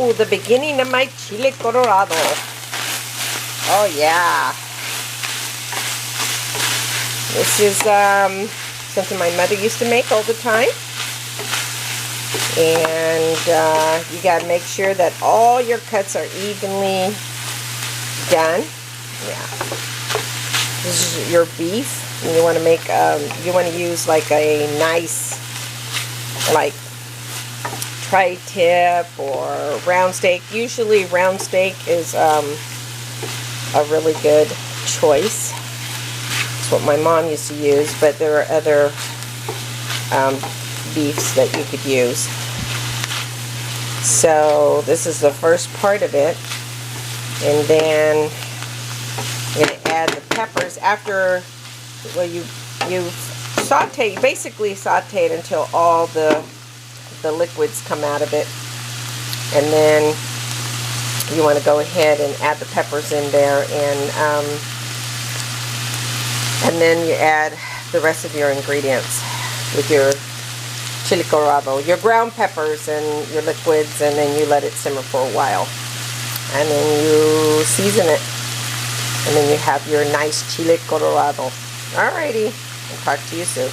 Ooh, the beginning of my chile colorado. Oh yeah. This is something my mother used to make all the time. And you got to make sure that all your cuts are evenly done. Yeah. This is your beef. And you want to make, you want to use like a nice, like tri-tip or round steak. Usually round steak is a really good choice. It's what my mom used to use, but there are other beefs that you could use. So this is the first part of it, and then I'm going to add the peppers after. Well, you saute, basically saute it until all the liquids come out of it, and then you want to go ahead and add the peppers in there, and then you add the rest of your ingredients with your chile colorado, your ground peppers and your liquids, and then you let it simmer for a while, and then you season it, and then you have your nice chile colorado. Alrighty, I'll talk to you soon.